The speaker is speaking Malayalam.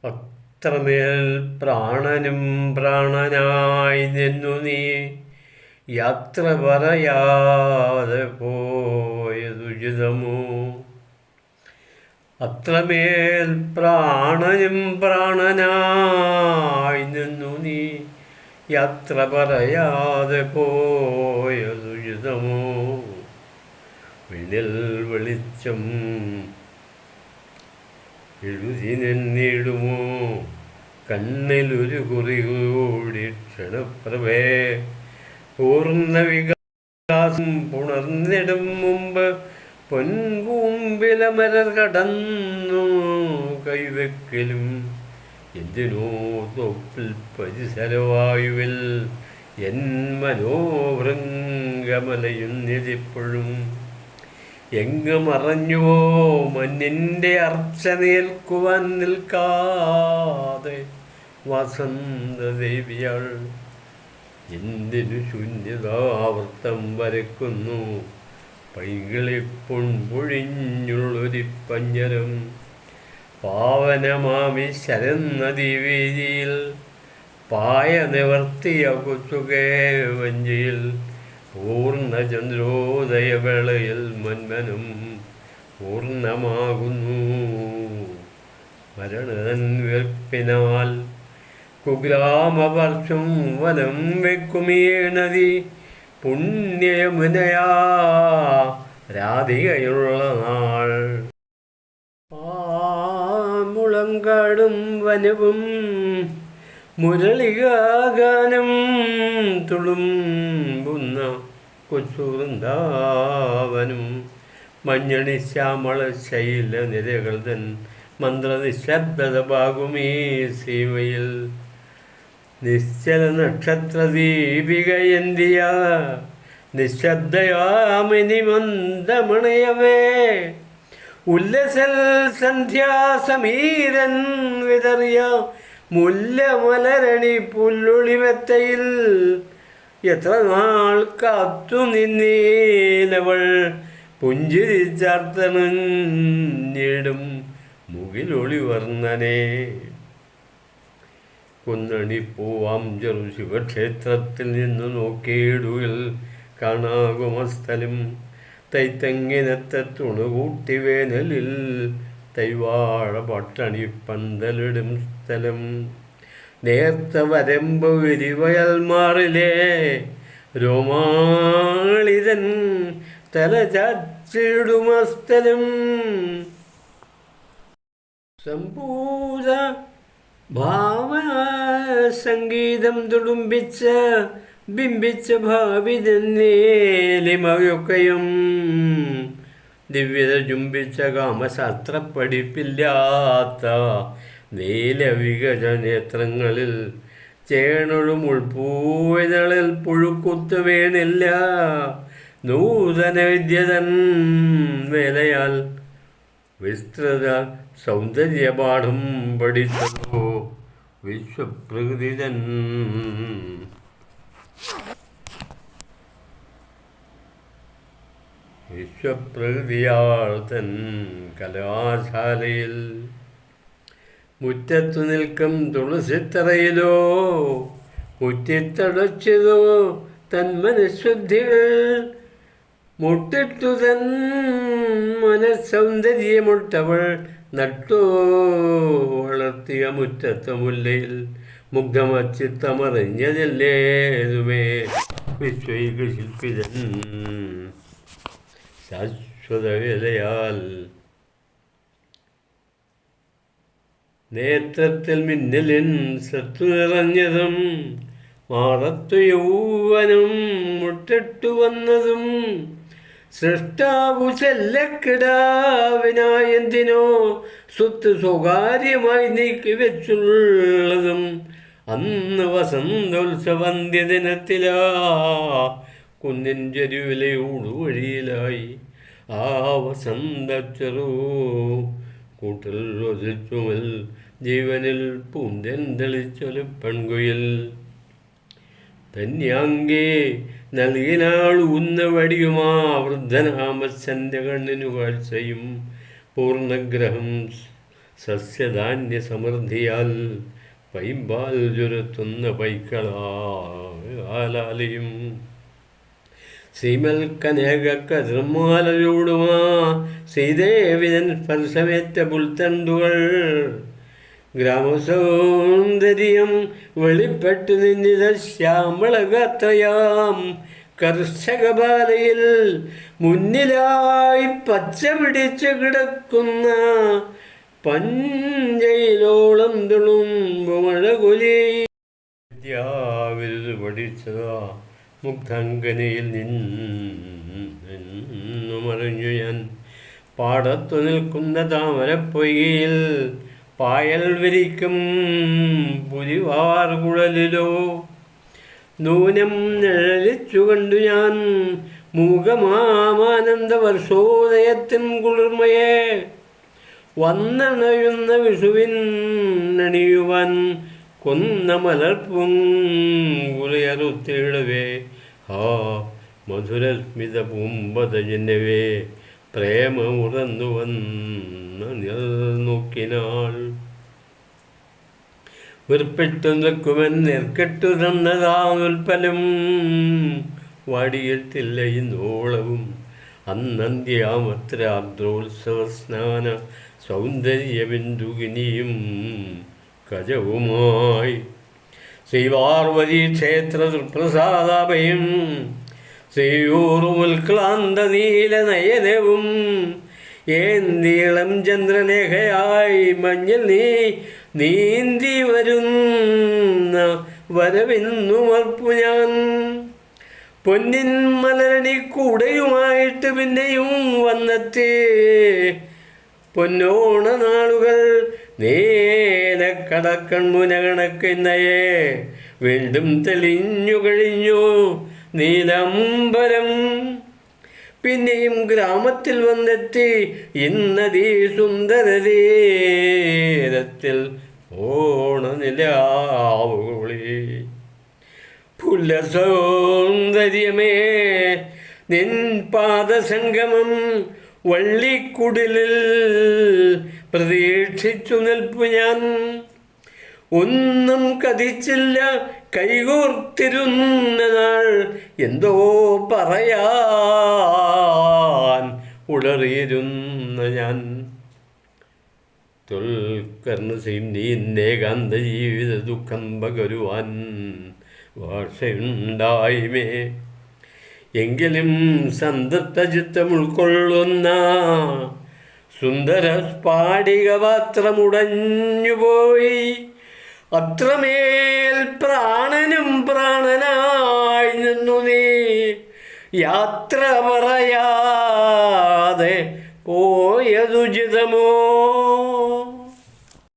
അത്രമേൽ പ്രാണനും പ്രാണനായി നിന്നു നീ യാത്ര പറയാതെ പോയതുചിതമോ? അത്രമേൽ പ്രാണനും പ്രാണനായി നിന്നു നീ യാത്ര പറയാതെ പോയതുചിതമോ? വിണ്ണിൽ വെളിച്ചം എഴുതി നിന്നിടുമോ? കണ്ണിലൊരു കുറി കൂടി ക്ഷണപ്രഭേ പൂർണ്ണ വികാസം പുണർന്നിടും മുമ്പ് പൊൻകൂമ്പിലമരർ കടന്നു കൈവെക്കലും എന്തിനോ തൊപ്പിൽ പരിസരവായുവിൽ എൻ മനോഭൃംഗമലയുന്നിതിപ്പോഴും എങ്ങ് മറഞ്ഞുവോ മഞ്ഞിൻ്റെ അർച്ചനയേൽക്കുവാൻ നിൽക്കാതെ വസന്തദേവിയാൾ എന്തിനു ശൂന്യതാവൃത്തം വരയ്ക്കുന്നു പൈകിളിപ്പൊൺ പൊഴിഞ്ഞുള്ളൊരു പഞ്ഞരം പാവനമാമി ശരന്നദീവീതിയിൽ പായ നിവർത്തിയ കൊച്ചുകേ വഞ്ചിയിൽ പൂർണ്ണചന്ദ്രോദയവേളയിൽ മന്മനം പൂർണ്ണമാകുന്നു മരണൻ വെപ്പിനാൽ കുഗ്രാമവർഷം വനം വെക്കുമീ നദി പുണ്യയമുനയാ രാധികയുള്ള നാൾ മുളങ്കാടും വനവും മുരളികാഗാനം തുളുമ്പുന്ന കൊച്ചുവൃന്ദാവനും മഞ്ഞണി ശ്യാമള ശൈല നിരകൾ തൻ മന്ത്രനിശബ്ദത ഭാഗുമീ സീമയിൽ നിശ്ചല നക്ഷത്ര ദീപികയന്തിയ നിശബ്ദയാമിനി മന്ദമണയവേ ഉല്ലസൽ സന്ധ്യാസമീരൻ വിതറിയ മുല്ലമലരണി പുല്ലുളിമെത്തയിൽ എത്ര നാൾ കാത്തു നിന്നീലവൾ പുഞ്ചിരിച്ചാർത്തണിടും മുകിലൊളി വർണ്ണനെ കുന്നണിപ്പൂവാം ചെറു ശിവക്ഷേത്രത്തിൽ നിന്നു നോക്കിയിടുകിൽ കാണാകുമസ്ഥലം തൈത്തങ്ങിനത്തെ തുണകൂട്ടി വേനലിൽ തൈവാഴ പട്ടണി പന്തലിടും സ്ഥലം നേർത്ത വരമ്പ് വിരിവയൽ മാറിലേ രോമാളിതൻ തല ചാച്ചിടുമ സ്ഥലം സംപൂത ഭാവസംഗീതം തുളുമ്പിച്ച ബിംബിച്ച ഭാവിതന്നേലിമയൊക്കെയും ദിവ്യത ചുംബിച്ച കാമശാസ്ത്ര പഠിപ്പില്ലാത്ത നീലവികജ നേത്രങ്ങളിൽ ചേണൊഴും ഉൾപ്പൂവിതളിൽ പുഴുക്കുത്തു വീണില്ല നൂതന വിദ്യതൻ വേലയാൽ വിസ്തൃത സൗന്ദര്യപാഠം പഠിച്ചതോ വിശ്വപ്രകൃതിതൻ വിശ്വപ്രകൃതിയാൾ തൻ കലാശാലയിൽ മുറ്റത്തു നിൽക്കും തുളസിത്തറയിലോ മുറ്റിത്തടച്ചതോ തൻ മനഃശുദ്ധികൾ മുട്ടിട്ടു തൻ മനഃസൗന്ദര്യമുട്ടവൾ നട്ടോ വളർത്തിയ മുറ്റത്തെ മുല്ലയിൽ മുഗ്ധമച്ചിത്തമറിഞ്ഞതില്ലേതുമേ വിശ്വൈക ശില്പിതൻ ശാശ്വത വിലയാൽ നേത്രത്തിൽ മിന്നലിൻ സത്തു നിറഞ്ഞതും മാറത്തു യൗവനം മുട്ടിട്ടു വന്നതും സൃഷ്ടാവു ചെല്ലക്കിടാവിനായെന്തിനോ സ്വത്ത് സ്വകാര്യമായി നീക്കി വെച്ചുള്ളതും അന്ന് വസന്തോത്സവന്ത്യ ദിനത്തിലാ കുന്നിൻ ചെരുവിലെ ഊടുവഴിയിലായി ആ വസന്തച്ചെറു കൂട്ടിൽ ഒതിച്ചുമൽ ജീവനിൽ പൂന്തൻ തെളിച്ചൊരു പെൺകുയിൽ ധന്യാങ്കേ നൽകിനാൾ ഊന്ന വടിയുമാ വൃദ്ധനാമസന്റെ കണ്ണിനു കാഴ്ചയും പൂർണ്ണഗ്രഹം സസ്യധാന്യ സമൃദ്ധിയാൽ പൈമ്പാൽ ചുരത്തുന്ന പൈക്കളാലാലയും ശ്രീമൽക്കനേക കതിർമാല ചൂടുമാ ശ്രീദേവിതൻ സ്പർശമേറ്റ പുൽത്തണ്ടുകൾ ഗ്രാമസൗന്ദര്യം വെളിപ്പെട്ടു നിന്നിത ശ്യാമളഗാത്രയാം കർഷകബാലയിൽ മുന്നിലായി പച്ച പിടിച്ചു കിടക്കുന്ന പഞ്ചയിലോളം തുളുമ്പു മഴകൊലി വിദ്യാവിരുത് പഠിച്ചതാ മുഗ്ധങ്കനയിൽ നിന്നുമറിഞ്ഞു ഞാൻ. പാടത്തു നിൽക്കുന്ന താമരപ്പൊയ്കയിൽ പായൽ വിരിക്കും പുലിവാർ കുഴലിലോ നൂനം നിഴലിച്ചു കണ്ടു ഞാൻ മൂകമാമാനന്ദ വർഷോദയത്തിൻ കുളിർമയെ. വന്നണയുന്ന വിഷുവിൻ അണിയുവാൻ കൊന്ന മലർപ്പുങ്കുലയറുത്തിടവേ ഹാ മധുരസ്മിത പൂമ്പതജന്യവേ പ്രേമമുറന്നു വന്ന നോക്കിനാൾ. വെറുപ്പെട്ടു നിൽക്കുവൻ നെർക്കെട്ടു തന്നതാമുൽപ്പലം വാടിയിട്ടില്ല ഇന്നോളവും. അന്നന്ത്യാമത്ര ആർദ്രോത്സവ സ്നാന സൗന്ദര്യബിന്ദുകിനിയും കജവുമായി ശ്രീപാർവതി ക്ഷേത്ര ദുർപ്രസാദാഭയം ശ്രീയൂറുമുൽക്ലാന്ത നീല നയനവും ഏന്തീളം ചന്ദ്രലേഖയായി മഞ്ഞൾ നീന്തി വരുന്ന വരവിന്നുമർപ്പു ഞാൻ. പൊന്നിൻ മലരണി കൂടയുമായിട്ട് പിന്നെയും വന്നെത്തി പൊന്നോണ നാളുകൾ നീലക്കടക്കൺമുന കണക്കിന്നയെ വീണ്ടും തെളിഞ്ഞു കഴിഞ്ഞു നീലംബരം. പിന്നെയും ഗ്രാമത്തിൽ വന്നെത്തി ഇന്നതീ സുന്ദരതീരത്തിൽ ഓണനിലാവുകളി. പുലസൗന്ദര്യമേ നിൻ പാദസംഗമം വള്ളിക്കുടിലിൽ പ്രതീക്ഷിച്ചു നിൽപ്പു ഞാൻ. ഒന്നും കഥിച്ചില്ല കൈകോർത്തിരുന്ന നാൾ എന്തോ പറയാൻ ഉളറിയിരുന്ന ഞാൻ. തുൽക്കർണസീം നീന്തേകാന്ത ജീവിത ദുഃഖം പകരുവാൻ ഭാഷയുണ്ടായ്മേ. എങ്കിലും സംതൃപ്ത ചിത്തം ഉൾക്കൊള്ളുന്ന സുന്ദര സ്ഫാടിക പാത്രമുടഞ്ഞുപോയി. അത്രമേൽ പ്രാണനും പ്രാണനായി നിന്നു നീ യാത്ര പറയാതെ പോയതുചിതമോ.